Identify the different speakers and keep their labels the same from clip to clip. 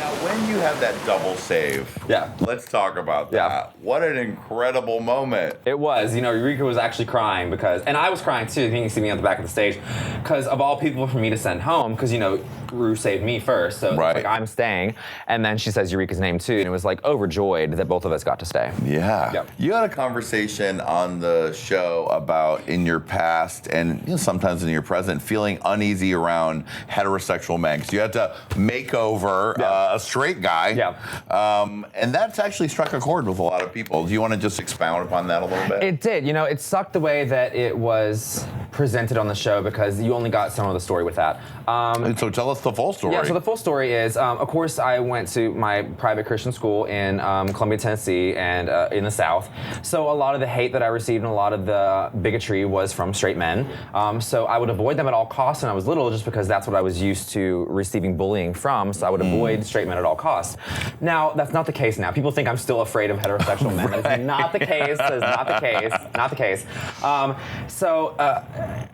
Speaker 1: Now, when you have that double save, let's talk about that.
Speaker 2: Yeah.
Speaker 1: What an incredible moment.
Speaker 2: It was. You know, Eureka was actually crying because, and I was crying too. You can see me on the back of the stage because of all people for me to send home. Because you know, Ru saved me first, so it's like I'm staying. And then she says Eureka's name too, and it was like overjoyed that both of us got to stay.
Speaker 1: Yeah.
Speaker 2: Yep.
Speaker 1: You had a conversation on the show about in your past and sometimes in your present feeling uneasy around heterosexual men. So you had to make over a straight guy. And that's actually struck a chord with a lot of people. Do you want to just expound upon that a little bit?
Speaker 2: It did. You know, it sucked the way that it was presented on the show because you only got some of the story with that.
Speaker 1: And so tell us the full story.
Speaker 2: Yeah, so the full story is, of course, I went to my private Christian school in Columbia, Tennessee, and in the South. So a lot of the hate that I received and a lot of the bigotry was from straight men. So I would avoid them at all costs when I was little just because that's what I was used to receiving bullying from. So I would avoid straight men at all costs. Now, that's not the case now. People think I'm still afraid of heterosexual men. That is not the case. That is not the case. Not the case.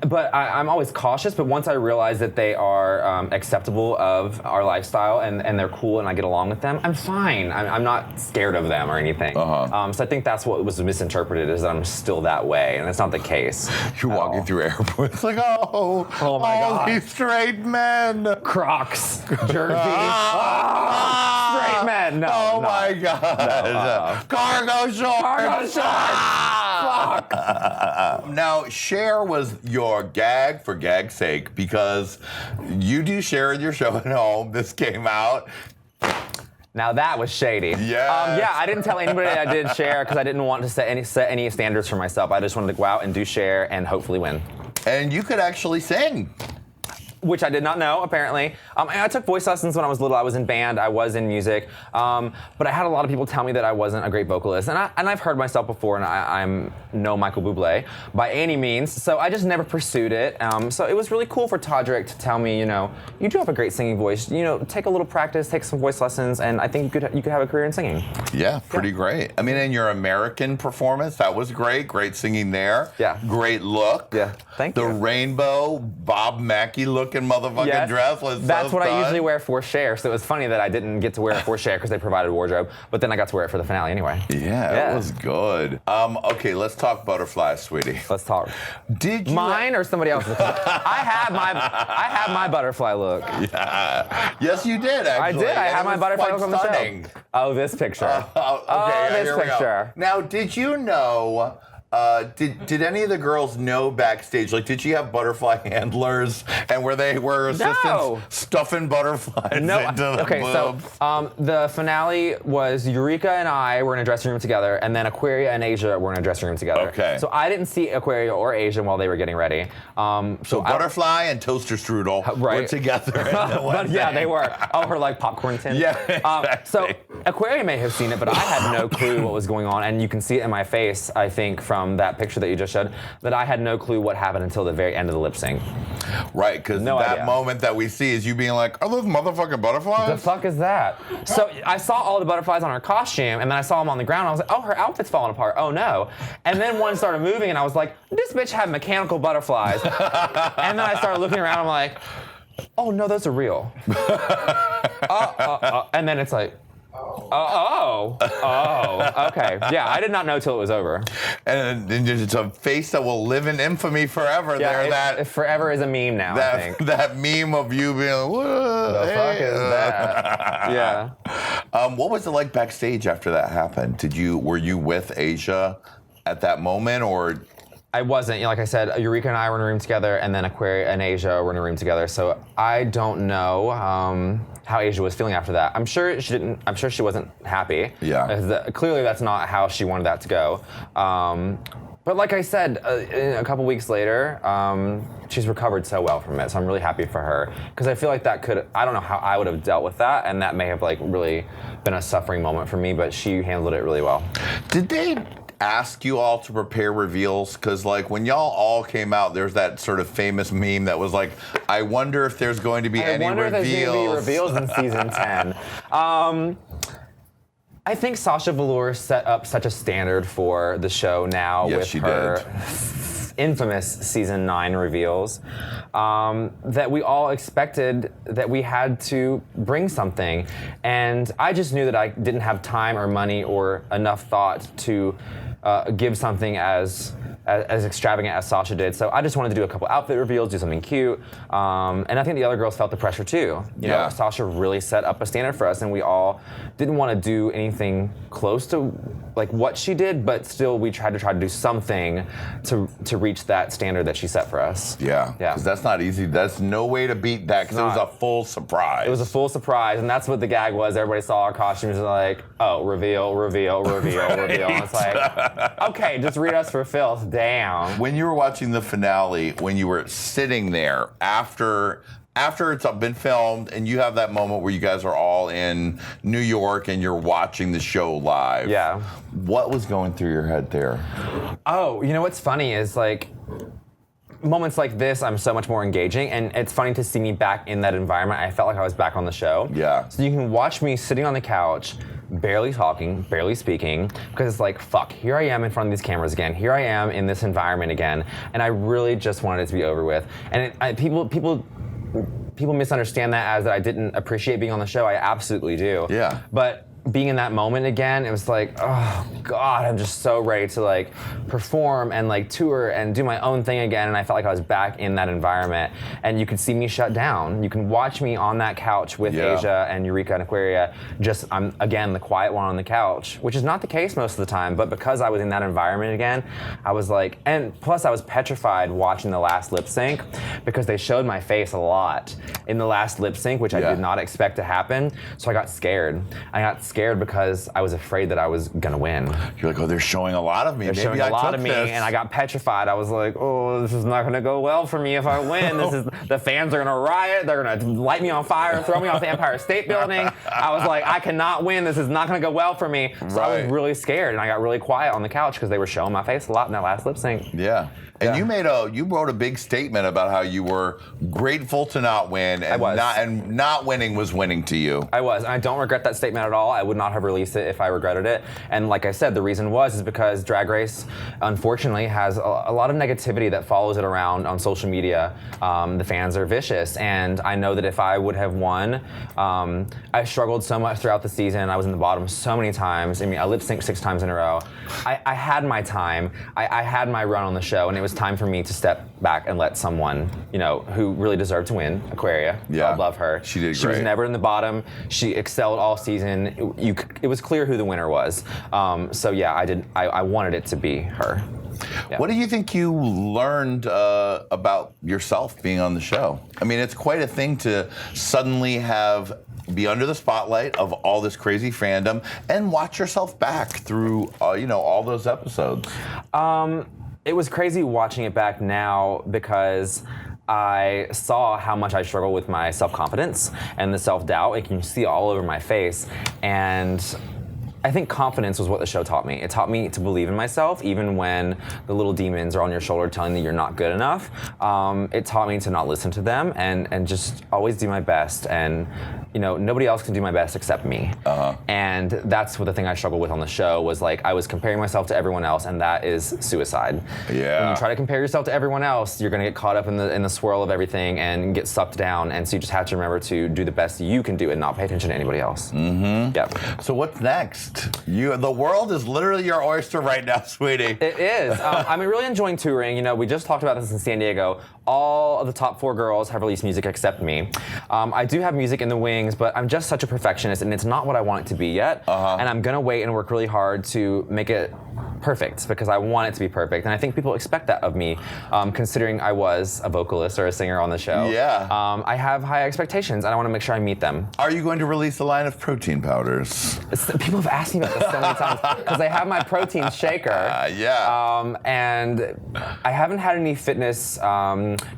Speaker 2: But I'm always cautious, but once I realize that they are acceptable of our lifestyle and they're cool and I get along with them, I'm fine. I'm not scared of them or anything. So I think that's what was misinterpreted, is that I'm still that way, and that's not the case.
Speaker 1: You're walking through airports like, oh my God. These straight men.
Speaker 2: Crocs, jersey. Straight men. No,
Speaker 1: my God. Cargo shorts.
Speaker 2: Cargo shorts. Fuck.
Speaker 1: Now, Cher was your gag for gag's sake because you do share in your show at home. This came out.
Speaker 2: Now that was shady.
Speaker 1: Yeah.
Speaker 2: I didn't tell anybody that I did share because I didn't want to set any standards for myself. I just wanted to go out and do share and hopefully win.
Speaker 1: And you could actually sing.
Speaker 2: Which I did not know, apparently. I took voice lessons when I was little. I was in band, I was in music. But I had a lot of people tell me that I wasn't a great vocalist. And I've heard myself before, and I'm no Michael Bublé by any means. So I just never pursued it. So it was really cool for Todrick to tell me, you know, you do have a great singing voice. You know, take a little practice, take some voice lessons, and I think you could have a career in singing.
Speaker 1: Yeah, pretty great. I mean, in your American performance, that was great. Great singing there.
Speaker 2: Yeah.
Speaker 1: Great look.
Speaker 2: Yeah, thank you.
Speaker 1: The rainbow Bob Mackie looking motherfucking dress was
Speaker 2: That's
Speaker 1: so
Speaker 2: what
Speaker 1: fun.
Speaker 2: I usually wear for Cher, so it was funny that I didn't get to wear it for Cher because they provided wardrobe, but then I got to wear it for the finale anyway.
Speaker 1: Yeah, it was good. Okay, let's talk butterflies, sweetie.
Speaker 2: Let's talk.
Speaker 1: Did you
Speaker 2: mine or somebody else's? I have my butterfly look.
Speaker 1: Yeah. Yes, you did, actually.
Speaker 2: I did. I had my butterfly look on the show. Oh, this picture. This picture.
Speaker 1: Now, did you know? Did any of the girls know backstage? Like, did she have butterfly handlers, and were assistants stuffing butterflies into the boobs?
Speaker 2: So the finale was Eureka and I were in a dressing room together, and then Aquaria and Asia were in a dressing room together.
Speaker 1: Okay.
Speaker 2: So I didn't see Aquaria or Asia while they were getting ready.
Speaker 1: So butterfly and toaster strudel were together.
Speaker 2: Yeah, they were. Oh, her like popcorn tin.
Speaker 1: Yeah. Exactly.
Speaker 2: So Aquaria may have seen it, but I had no clue what was going on, and you can see it in my face, I think, from that picture that you just showed, that I had no clue what happened until the very end of the lip sync.
Speaker 1: Right, because that moment that we see is you being like, are those motherfucking butterflies?
Speaker 2: The fuck is that? So I saw all the butterflies on her costume, and then I saw them on the ground, and I was like, oh, her outfit's falling apart. Oh, no. And then one started moving, and I was like, this bitch had mechanical butterflies. And then I started looking around, I'm like, oh, no, those are real. And then it's like, okay. Yeah, I did not know till it was over.
Speaker 1: And it's a face that will live in infamy forever.
Speaker 2: Yeah, it forever is a meme now, I think.
Speaker 1: That meme of you being like, what
Speaker 2: the fuck is that? Yeah.
Speaker 1: What was it like backstage after that happened? Were you with Asia at that moment, or?
Speaker 2: I wasn't. You know, like I said, Eureka and I were in a room together, and then Aquaria and Asia were in a room together. So I don't know how Asia was feeling after that. I'm sure she didn't. I'm sure she wasn't happy.
Speaker 1: Yeah.
Speaker 2: Clearly, that's not how she wanted that to go. But like I said, a couple weeks later, she's recovered so well from it. So I'm really happy for her, because I feel like that could. I don't know how I would have dealt with that, and that may have like really been a suffering moment for me. But she handled it really well.
Speaker 1: Did they ask you all to prepare reveals? Because like when y'all all came out, there's that sort of famous meme that was like, I wonder if there's going to be any reveals.
Speaker 2: I wonder if there's going to be reveals in season 10. I think Sasha Velour set up such a standard for the show now with her infamous season 9 reveals, that we all expected that we had to bring something. And I just knew that I didn't have time or money or enough thought to give something as extravagant as Sasha did. So I just wanted to do a couple outfit reveals, do something cute. And I think the other girls felt the pressure too. You know, Sasha really set up a standard for us, and we all didn't want to do anything close to like what she did, but still we tried to do something to reach that standard that she set for us.
Speaker 1: Yeah. Because that's not easy. That's no way to beat that, because it was a full surprise.
Speaker 2: It was a full surprise, and that's what the gag was. Everybody saw our costumes and like, oh, reveal, reveal, reveal, reveal. And it's like, okay, just read us for filth. Damn.
Speaker 1: When you were watching the finale, when you were sitting there after it's been filmed and you have that moment where you guys are all in New York and you're watching the show live.
Speaker 2: Yeah.
Speaker 1: What was going through your head there?
Speaker 2: Oh, you know what's funny is like, moments like this, I'm so much more engaging, and it's funny to see me back in that environment. I felt like I was back on the show.
Speaker 1: Yeah.
Speaker 2: So you can watch me sitting on the couch, barely talking, barely speaking, because it's like, fuck, here I am in front of these cameras again. Here I am in this environment again, and I really just wanted it to be over with. And people misunderstand that as that I didn't appreciate being on the show. I absolutely do.
Speaker 1: Yeah.
Speaker 2: But being in that moment again, it was like, oh God, I'm just so ready to like perform and like tour and do my own thing again. And I felt like I was back in that environment, and you could see me shut down. You can watch me on that couch with Asia and Eureka and Aquaria. I'm again the quiet one on the couch, which is not the case most of the time, but because I was in that environment again, I was like, and plus I was petrified watching the last lip sync, because they showed my face a lot in the last lip sync, which I did not expect to happen. So I got scared. I got scared because I was afraid that I was gonna win.
Speaker 1: You're like, oh, they're showing a lot of me.
Speaker 2: They're
Speaker 1: Maybe
Speaker 2: showing a lot of me, and I got petrified. I was like, oh, this is not gonna go well for me if I win. The fans are gonna riot. They're gonna light me on fire and throw me off the Empire State Building. I was like, I cannot win. This is not gonna go well for me. So I was really scared, and I got really quiet on the couch because they were showing my face a lot in that last lip sync.
Speaker 1: Yeah. And you wrote a big statement about how you were grateful to not win, and not winning was winning to you.
Speaker 2: I was, and I don't regret that statement at all. I would not have released it if I regretted it. And like I said, the reason is because Drag Race, unfortunately, has a lot of negativity that follows it around on social media. The fans are vicious, and I know that if I would have won, I struggled so much throughout the season. I was in the bottom so many times. I mean, I lip synced 6 times in a row. I had my time. I had my run on the show, and it was time for me to step back and let someone, you know, who really deserved to win, Aquaria.
Speaker 1: Yeah.
Speaker 2: I love her.
Speaker 1: She did great.
Speaker 2: She was never in the bottom. She excelled all season. It was clear who the winner was. So yeah, I wanted it to be her. Yeah.
Speaker 1: What do you think you learned about yourself being on the show? I mean, it's quite a thing to suddenly be under the spotlight of all this crazy fandom and watch yourself back through, all those episodes.
Speaker 2: It was crazy watching it back now, because I saw how much I struggle with my self-confidence and the self-doubt. It can see all over my face. And I think confidence was what the show taught me. It taught me to believe in myself, even when the little demons are on your shoulder telling you you're not good enough. It taught me to not listen to them and just always do my best. And nobody else can do my best except me. And that's what the thing I struggled with on the show was, like, I was comparing myself to everyone else, and that is suicide.
Speaker 1: Yeah.
Speaker 2: When you try to compare yourself to everyone else, you're gonna get caught up in the swirl of everything and get sucked down. And so you just have to remember to do the best you can do and not pay attention to anybody else.
Speaker 1: Mm-hmm.
Speaker 2: Yep.
Speaker 1: So what's next? The world is literally your oyster right now, sweetie.
Speaker 2: It is. I'm really enjoying touring. We just talked about this in San Diego. All of the top 4 girls have released music except me. I do have music in the wings, but I'm just such a perfectionist, and it's not what I want it to be yet. And I'm gonna wait and work really hard to make it perfect, because I want it to be perfect. And I think people expect that of me, considering I was a vocalist or a singer on the show.
Speaker 1: Yeah.
Speaker 2: I have high expectations, and I want to make sure I meet them.
Speaker 1: Are you going to release a line of protein powders?
Speaker 2: People have asked me about this so many times, because I have my protein shaker.
Speaker 1: Yeah.
Speaker 2: And I haven't had any fitness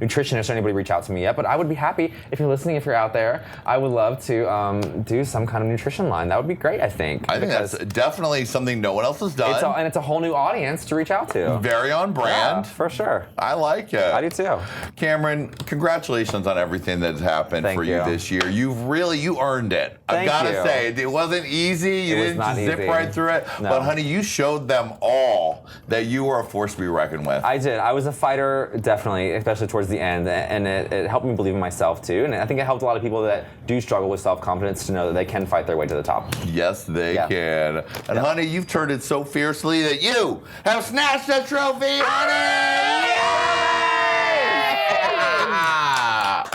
Speaker 2: nutritionist or anybody reach out to me yet, but I would be happy if you're listening, if you're out there. I would love to do some kind of nutrition line. That would be great, I think.
Speaker 1: I think that's definitely something no one else has done.
Speaker 2: And it's a whole new audience to reach out to.
Speaker 1: Very on brand.
Speaker 2: Yeah, for sure.
Speaker 1: I like it.
Speaker 2: I do too.
Speaker 1: Cameron, congratulations on everything that's happened for you this year. You earned it. I've got to say, it wasn't easy. You didn't just zip right through it. No. But honey, you showed them all that you were a force to be reckoned with.
Speaker 2: I did. I was a fighter, definitely, especially towards the end, and it helped me believe in myself too. And I think it helped a lot of people that do struggle with self-confidence to know that they can fight their way to the top.
Speaker 1: Yes, they can. And honey, you've turned it so fiercely that you have snatched the trophy, honey!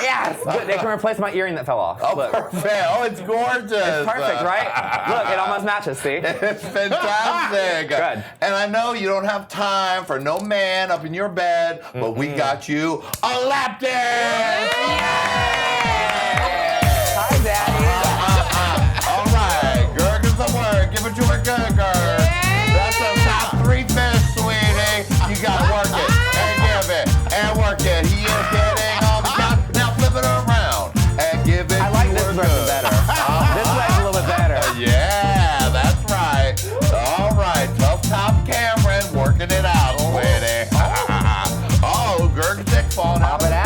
Speaker 2: Yes! Good. They can replace my earring that fell off.
Speaker 1: Oh, perfect. Oh, it's gorgeous.
Speaker 2: It's perfect, right? Look, it almost matches, see?
Speaker 1: It's fantastic.
Speaker 2: Good.
Speaker 1: And I know you don't have time for no man up in your bed, but we got you a lap dance!
Speaker 2: Hi, Daddy.
Speaker 1: All right, Gurg is the word. Give it to her, Gurg. That's a top 3 fish, sweetie. You gotta work it and give it and work it. He is getting all the time. Now flip it around and give it.
Speaker 2: I like this version better. This way's a little bit better.
Speaker 1: Yeah, that's right. All right, tough top Cameron working it out, sweetie. Oh, Gurg dick falling out.
Speaker 2: Pop it out.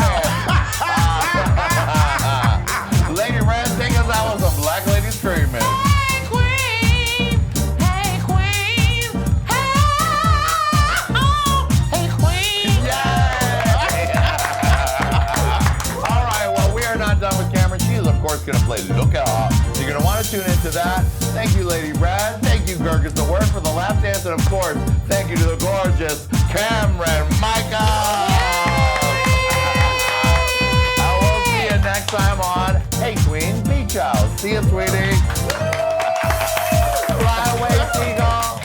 Speaker 1: Lady Red, take us out with some Black Lady Screaming.
Speaker 3: Hey queen, hey queen, hey, oh, hey queen.
Speaker 1: All right, well, we are not done with Cameron. She is, of course, going to play Lookout. So you're going to want to tune into that. Thank you, Lady Red. Thank you, Gurg is the word for the lap dance. And, of course, thank you to the gorgeous Cameron Michael. I will see you next time on Hey Queen Beach House. See you, sweetie. Fly away, seagull.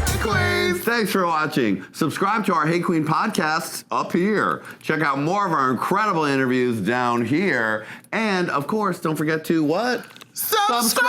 Speaker 1: Hey, Queens. Thanks for watching. Subscribe to our Hey Queen podcasts up here. Check out more of our incredible interviews down here. And, of course, don't forget to what? Subscribe!